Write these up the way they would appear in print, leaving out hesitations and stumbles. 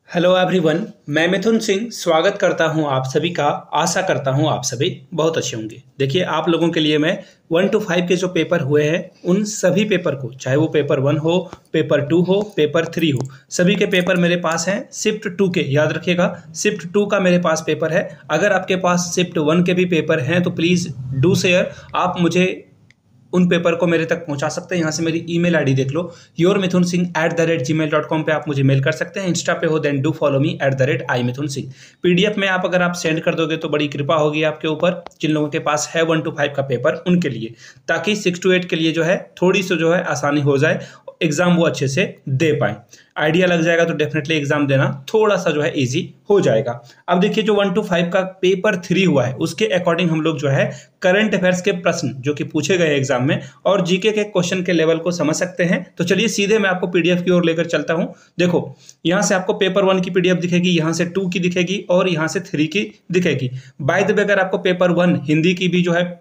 Hello everyone. मैं मिथुन सिंह स्वागत करता हूं आप सभी का। आशा करता हूं आप सभी बहुत अच्छे होंगे। देखिए, आप लोगों के लिए मैं 1 to 5 के जो पेपर हुए हैं उन सभी पेपर को, चाहे वो पेपर 1 हो, पेपर 2 हो, पेपर 3 हो, सभी के पेपर मेरे पास हैं। शिफ्ट 2 के, याद रखिएगा, शिफ्ट 2 का मेरे पास पेपर है। अगर आपके पास शिफ्ट 1 के भी पेपर हैं तो प्लीज़ डू शेयर। आप मुझे उन पेपर को मेरे तक पहुंचा सकते हैं। यहाँ से मेरी ईमेल आईडी देख लो, yourmithunsingh@gmail.com पे आप मुझे मेल कर सकते हैं। इंस्टा पे हो then do follow me @imithunsingh। PDF में आप अगर आप सेंड कर दोगे तो बड़ी कृपा होगी आपके ऊपर, जिन लोगों के पास है 1 to 5 का पेपर उनके लिए, ताकि 6 to 8 के लिए जो है थोड़ी सी जो है आसानी हो जाए, एग्जाम वो अच्छे से दे पाए। आइडिया लग जाएगा तो डेफिनेटली एग्जाम देना थोड़ा सा जो है इजी हो जाएगा। अब देखिए, जो 1 to 5 का पेपर 3 हुआ है उसके अकॉर्डिंग हम लोग जो है करंट अफेयर्स के प्रश्न जो कि पूछे गए एग्जाम में और जीके के क्वेश्चन के लेवल को समझ सकते हैं। तो चलिए सीधे मैं आपको पीडीएफ की ओर लेकर चलता हूं। देखो, यहां से आपको पेपर 1 की पीडीएफ दिखेगी, यहां से 2 की दिखेगी और यहां से 3 की दिखेगी। बाय द वे, अगर आपको पेपर 1 हिंदी की भी जो है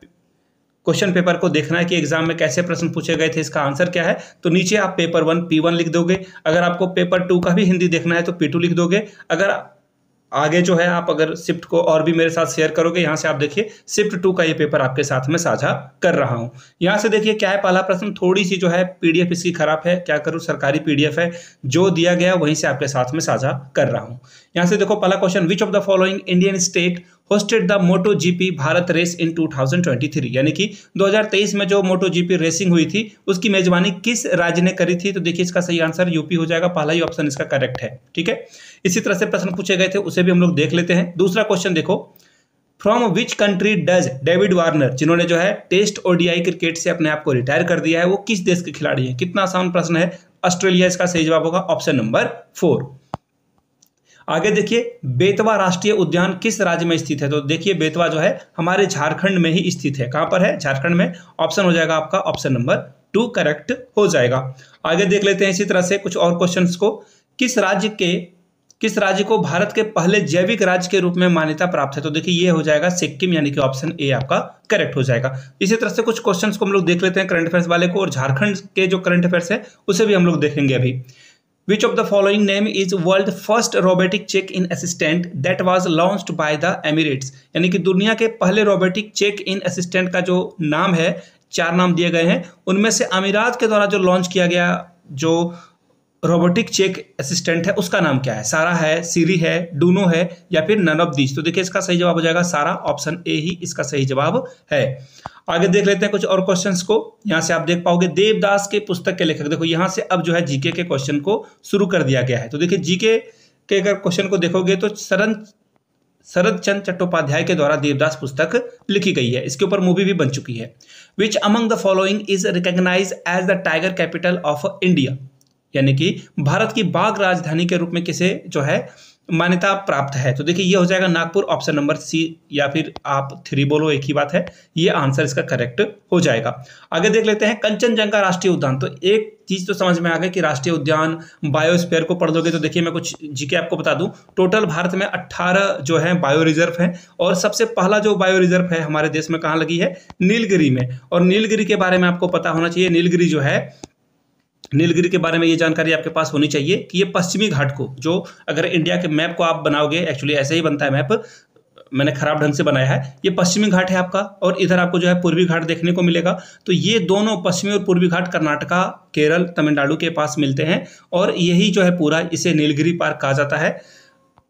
क्वेश्चन पेपर को देखना है कि एग्जाम में कैसे प्रश्न पूछे गए थे, इसका आंसर क्या है, तो नीचे आप पेपर 1 P1 लिख दोगे। अगर आपको पेपर 2 का भी हिंदी देखना है तो P2 लिख दोगे। अगर आगे जो है आप अगर शिफ्ट को और भी मेरे साथ शेयर करोगे, यहां से आप देखिए शिफ्ट 2 का ये पेपर आपके साथ में साझा कर रहा हूं। यहां से देखिए क्या है, पहला प्रश्न, थोड़ी सी जो है पीडीएफ इसकी खराब है, क्या करूं, सरकारी पीडीएफ है, जो दिया गया वहीं से आपके साथ में साझा कर रहा हूं। यहां से देखो पहला question, which of the following Indian state hosted the moto GP Bharat race in 2023, यानी कि 2023 में जो मोटो जीपी रेसिंग हुई थी उसकी मेजबानी किस राज्य ने करी थी। तो देखिए इसका सही आंसर यूपी हो जाएगा, पहला ही ऑप्शन इसका करेक्ट है। ठीक है, इसी तरह से प्रश्न पूछे गए थे, उसे भी हम लोग देख लेते हैं। दूसरा क्वेश्चन देखो, from which country does David Warner, जिन्होंने जो है टेस्ट ओडीआई क्रिकेट से अपने आप को रिटायर कर दिया है, वो किस देश के खिलाड़ी हैं। कितना आसान प्रश्न है, ऑस्ट्रेलिया इसका सही जवाब होगा, ऑप्शन नंबर 4। आगे देखिए, बेतवा राष्ट्रीय उद्यान किस राज्य में स्थित है। तो देखिए बेतवा जो है हमारे झारखंड में ही स्थित है। कहां पर है, झारखंड में। ऑप्शन हो जाएगा आपका ऑप्शन नंबर 2 करेक्ट हो जाएगा। आगे देख लेते हैं इसी तरह से कुछ और क्वेश्चंस को, किस राज्य को भारत के पहले जैविक राज्य के रूप में मान्यता प्राप्त है। तो देखिए ये हो जाएगा सिक्किम, यानी कि ऑप्शन ए आपका करेक्ट हो जाएगा। इसी तरह से कुछ क्वेश्चंस को हम लोग देख लेते हैं करंट अफेयर्स वाले को, और झारखंड के जो करंट अफेयर्स है उसे भी हम लोग देखेंगे अभी। Which of the following name is world first robotic check-in assistant that was launched by the Emirates, यानी कि दुनिया के पहले रोबोटिक चेक इन असिस्टेंट का जो नाम है, 4 नाम दिए गए हैं, उनमें से अमीरात के द्वारा जो लॉन्च किया गया जो रोबोटिक चेक असिस्टेंट है उसका नाम क्या है। सारा है, सीरी है, डूनो है, या फिर नन ऑफ दीज। तो देखिए इसका सही जवाब हो जाएगा सारा, ऑप्शन ए ही इसका सही जवाब है। आगे देख लेते हैं कुछ और क्वेश्चंस को। यहां से आप देख पाओगे देवदास के पुस्तक के लेखक, देखो यहां से अब जो है जीके के क्वेश्चन को शुरू कर दिया गया है। तो देखिए जीके के अगर क्वेश्चन को देखोगे तो शरद चंद्र चट्टोपाध्याय के द्वारा देवदास पुस्तक लिखी गई है, इसके ऊपर मूवी भी बन चुकी है। Which among the following is recognise as the tiger capital of India, यानी कि भारत की बाघ राजधानी के रूप में किसे जो है मान्यता प्राप्त है। तो देखिए ये हो जाएगा नागपुर, ऑप्शन नंबर सी, या फिर आप 3 बोलो, एक ही बात है, ये आंसर इसका करेक्ट हो जाएगा। आगे देख लेते हैं कंचनजंगा राष्ट्रीय उद्यान। तो एक चीज तो समझ में आ गई कि राष्ट्रीय उद्यान बायोस्फीयर को पढ़ लोगे। तो देखिए मैं कुछ जीके आपको बता दूं, टोटल भारत में 18 जो है बायो रिजर्व है, और सबसे पहला जो बायो रिजर्व है हमारे देश में कहाँ लगी है, नीलगिरी में। और नीलगिरी के बारे में आपको पता होना चाहिए, नीलगिरी जो है, नीलगिरी के बारे में ये जानकारी आपके पास होनी चाहिए कि ये पश्चिमी घाट को, जो अगर इंडिया के मैप को आप बनाओगे, एक्चुअली ऐसे ही बनता है मैप, मैंने खराब ढंग से बनाया है, ये पश्चिमी घाट है आपका, और इधर आपको जो है पूर्वी घाट देखने को मिलेगा। तो ये दोनों पश्चिमी और पूर्वी घाट कर्नाटका, केरल, तमिलनाडु के पास मिलते हैं, और यही जो है पूरा इसे नीलगिरी पार्क कहा जाता है।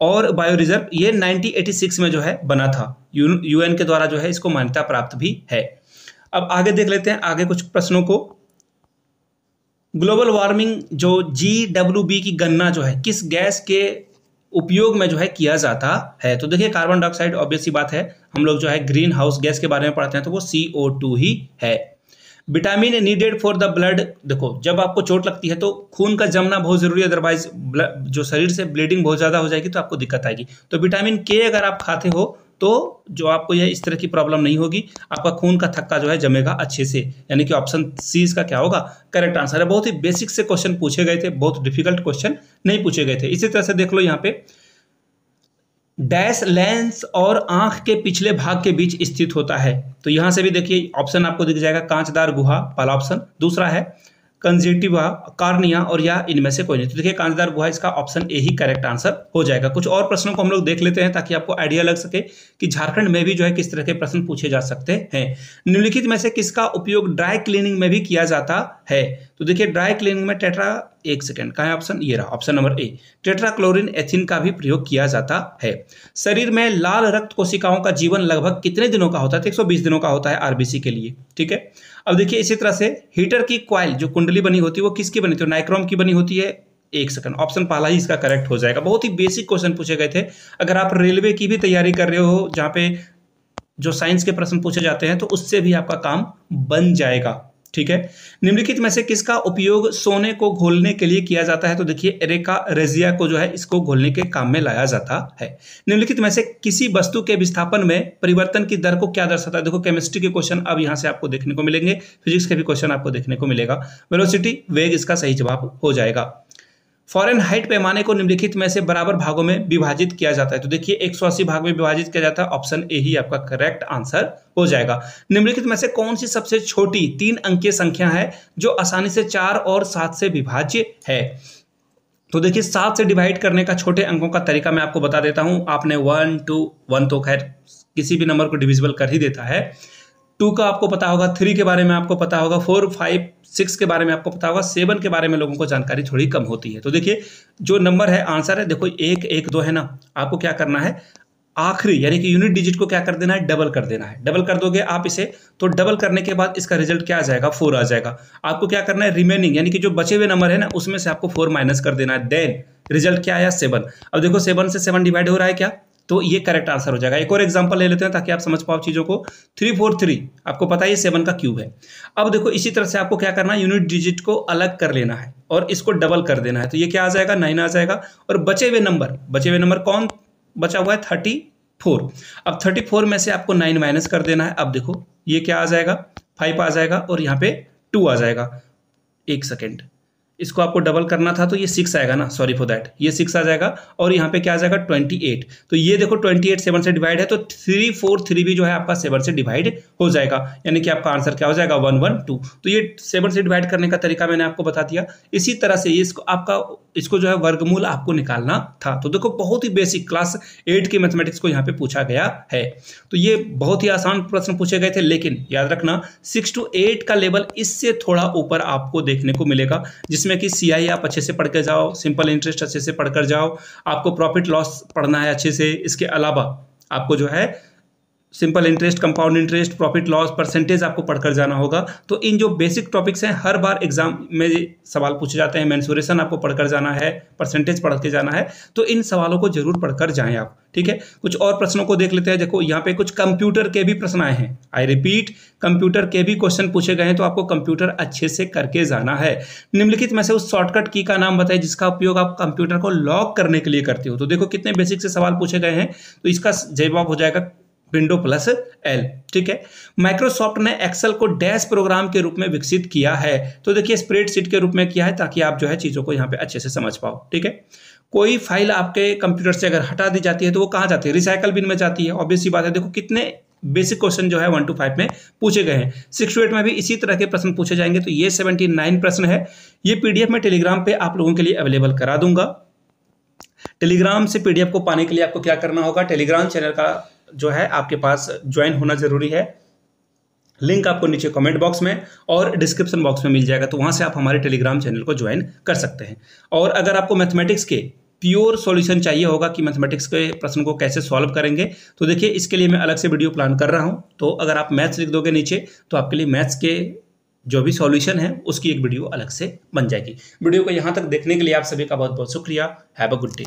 और बायो रिजर्व ये 1986 में जो है बना था, यूएन के द्वारा जो है इसको मान्यता प्राप्त भी है। अब आगे देख लेते हैं आगे कुछ प्रश्नों को। ग्लोबल वार्मिंग जो GWB की गणना जो है किस गैस के उपयोग में जो है किया जाता है। तो देखिए कार्बन डाइऑक्साइड, ऑब्वियस सी बात है, हम लोग जो है ग्रीन हाउस गैस के बारे में पढ़ते हैं तो वो CO2 ही है। Vitamin needed for the blood, देखो जब आपको चोट लगती है तो खून का जमना बहुत जरूरी है, अदरवाइज जो शरीर से ब्लीडिंग बहुत ज्यादा हो जाएगी तो आपको दिक्कत आएगी। तो विटामिन के अगर आप खाते हो तो जो आपको यह इस तरह की प्रॉब्लम नहीं होगी, आपका खून का थक्का जो है जमेगा अच्छे से, यानी कि ऑप्शन सी इसका क्या होगा, करेक्ट आंसर है। बहुत ही बेसिक से क्वेश्चन पूछे गए थे, बहुत डिफिकल्ट क्वेश्चन नहीं पूछे गए थे। इसी तरह से देख लो यहाँ पे, डैश लेंस और आंख के पिछले भाग के बीच स्थित होता है। तो यहां से भी देखिए ऑप्शन आपको दिख जाएगा, कांचदार गुहा पहला ऑप्शन। दूसरा है कंजक्टिवा, कार्निया और या इनमें से कोई नहीं। तो देखिए कांटेदार गुहा इसका option A he correct answer हो जाएगा। कुछ और प्रश्नों को हम लोग देख लेते हैं ताकि आपको आइडिया लग सके कि झारखंड में भी जो है किस तरह के प्रश्न पूछे जा सकते हैं। निम्नलिखित में से किसका उपयोग ड्राई क्लीनिंग में भी किया जाता है? तो देखिए ड्राई क्लीनिंग में एक सेकंड का है ऑप्शन, ये रहा ऑप्शन नंबर ए, टेट्राक्लोरिन एथिन का भी प्रयोग किया जाता है। शरीर में लाल रक्त कोशिकाओं का जीवन लगभग कितने दिनों का होता है? 120 दिनों का होता है आरबीसी के लिए, ठीक है। अब देखिए इसी तरह से हीटर की कॉइल जो कुंडली बनी होती है वो किसकी बनी होती है? नाइक्रोम की बनी होती है। एक सेकंड, ऑप्शन पहला ही इसका करेक्ट हो जाएगा। बहुत ही बेसिक क्वेश्चन पूछे गए थे। अगर आप रेलवे की भी तैयारी कर रहे हो जहां पे जो साइंस के प्रश्न पूछे जाते हैं तो उससे भी आपका काम बन जाएगा, ठीक है। निम्नलिखित में से किसका उपयोग सोने को घोलने के लिए किया जाता है? तो देखिए एरेका रेजिया को जो है इसको घोलने के काम में लाया जाता है। निम्नलिखित में से किसी वस्तु के विस्थापन में परिवर्तन की दर को क्या दर्शाता है? देखो केमिस्ट्री के क्वेश्चन अब यहां से आपको देखने को मिलेंगे, फिजिक्स के भी क्वेश्चन आपको देखने को मिलेगा। वेलोसिटी, वेग इसका सही जवाब हो जाएगा। फ़ारेनहाइट पैमाने को निम्नलिखित में से बराबर भागों में विभाजित किया जाता है? तो देखिए 180 भाग में विभाजित किया जाता है। ऑप्शन ए ही आपका करेक्ट आंसर हो जाएगा। निम्नलिखित में से कौन सी सबसे छोटी 3 अंकीय संख्या है जो आसानी से 4 और 7 से विभाज्य है? तो देखिए 7 से डिवाइड करने का छोटे अंकों का तरीका मैं आपको बता देता हूं। आपने 1 2 1 तो खैर किसी भी नंबर को डिविजिबल कर ही देता है। 2 का आपको पता होगा, 3 के बारे में आपको पता होगा, 4 5 6 के बारे में आपको पता होगा, 7 के बारे में लोगों को जानकारी थोड़ी कम होती है। तो देखिए जो नंबर है आंसर है, देखो 1 1 2 है ना, आपको क्या करना है आखिरी यानी कि यूनिट डिजिट को क्या कर देना है? डबल कर देना है। डबल कर दोगे आप इसे तो डबल करने के बाद इसका रिजल्ट क्या आ जाएगा? 4 आ जाएगा। आपको क्या करना है रिमेनिंग यानी कि जो बचे हुए नंबर है ना उसमें से आपको 4 माइनस कर देना है। देन रिजल्ट क्या आया? 7। अब देखो 7 से 7 डिवाइड हो रहा है क्या? तो ये करेक्ट आंसर हो जाएगा। एक और एग्जांपल ले लेते हैं ताकि आप समझ पाओ चीजों को। 343 आपको पता है ये 7 का क्यूब है। अब देखो इसी तरह से आपको क्या करना है यूनिट डिजिट को अलग कर लेना है और इसको डबल कर देना है। तो ये क्या आ जाएगा? 9 आ जाएगा। और बचे हुए नंबर कौन बचा हुआ है? 34। अब 34 में से आपको 9 माइनस कर देना है। अब देखो ये क्या आ जाएगा? 5 आ जाएगा और यहाँ पे 2 आ जाएगा। एक सेकेंड, इसको आपको डबल करना था तो ये 6 आएगा ना, सॉरी फॉर दैट, ये 6 आ जाएगा और यहाँ पे क्या आ जाएगा? 28। तो ये देखो 28 7 से डिवाइड है तो 343 भी जो है आपका 7 से डिवाइड हो जाएगा, यानी कि आपका आंसर क्या हो जाएगा? 112। तो ये 7 से डिवाइड करने का तरीका मैंने आपको बता दिया। इसी तरह से ये इसको जो है वर्गमूल आपको निकालना था। तो देखो बहुत ही बेसिक क्लास 8 की मैथमेटिक्स को यहाँ पे पूछा गया है। तो ये बहुत ही आसान प्रश्न पूछे गए थे, लेकिन याद रखना 6 to 8 का लेवल इससे थोड़ा ऊपर आपको देखने को मिलेगा, जिसमें कि सीआई आप अच्छे से पढ़ के जाओ, सिंपल इंटरेस्ट अच्छे से पढ़कर जाओ, आपको प्रॉफिट लॉस पढ़ना है अच्छे से। इसके अलावा आपको जो है simple interest, compound interest, profit loss, percentage आपको पढ़कर जाना होगा। तो इन जो बेसिक टॉपिक्स हैं हर बार एग्जाम में सवाल पूछे जाते हैं। मेंसुरेशन आपको पढ़कर जाना है, परसेंटेज पढ़ के जाना है, तो इन सवालों को जरूर पढ़कर जाएं आप, ठीक है। कुछ और प्रश्नों को देख लेते हैं। देखो यहाँ पे कुछ कंप्यूटर के भी प्रश्न आए हैं। आई रिपीट, कंप्यूटर के भी क्वेश्चन पूछे गए हैं, तो आपको कंप्यूटर अच्छे से करके जाना है। निम्नलिखित में से उस शॉर्टकट की का नाम बताइए जिसका उपयोग आप कंप्यूटर को लॉक करने के लिए करते हो। तो देखो कितने बेसिक से सवाल पूछे गए हैं, तो इसका जवाब हो जाएगा विंडो प्लस एल, ठीक है। माइक्रोसॉफ्ट ने एक्सेल को डैश प्रोग्राम के रूप में विकसित किया है। तो देखिए स्प्रेडशीट के रूप में किया है ताकि आप जो है चीजों को यहाँ पे अच्छे से समझ पाओ, ठीक है। कोई फाइल आपके कंप्यूटर से अगर हटा दी जाती है तो वो कहाँ जाती है? रिसाइकल बिन में जाती है। ऑब्वियस सी बात है। देखो कितने बेसिक क्वेश्चन जो है 1 to 5 में पूछे गए हैं। 6 to 8 में भी इसी तरह के प्रश्न पूछे जाएंगे। तो ये 79 प्रश्न है। ये पीडीएफ में टेलीग्राम पे आप लोगों के लिए अवेलेबल करा दूंगा। टेलीग्राम से पीडीएफ को पाने के लिए आपको क्या करना होगा? टेलीग्राम चैनल का जो है आपके पास ज्वाइन होना जरूरी है। लिंक आपको नीचे कमेंट बॉक्स में और डिस्क्रिप्शन बॉक्स में मिल जाएगा, तो वहां से आप हमारे टेलीग्राम चैनल को ज्वाइन कर सकते हैं। और अगर आपको मैथमेटिक्स के प्योर सॉल्यूशन चाहिए होगा कि मैथमेटिक्स के प्रश्न को कैसे सॉल्व करेंगे, तो देखिए इसके लिए मैं अलग से वीडियो प्लान कर रहा हूं। तो अगर आप मैथ्स लिख दोगे नीचे तो आपके लिए मैथ्स के जो भी सॉल्यूशन है उसकी एक वीडियो अलग से बन जाएगी। वीडियो को यहाँ तक देखने के लिए आप सभी का बहुत बहुत शुक्रिया। Have a good day.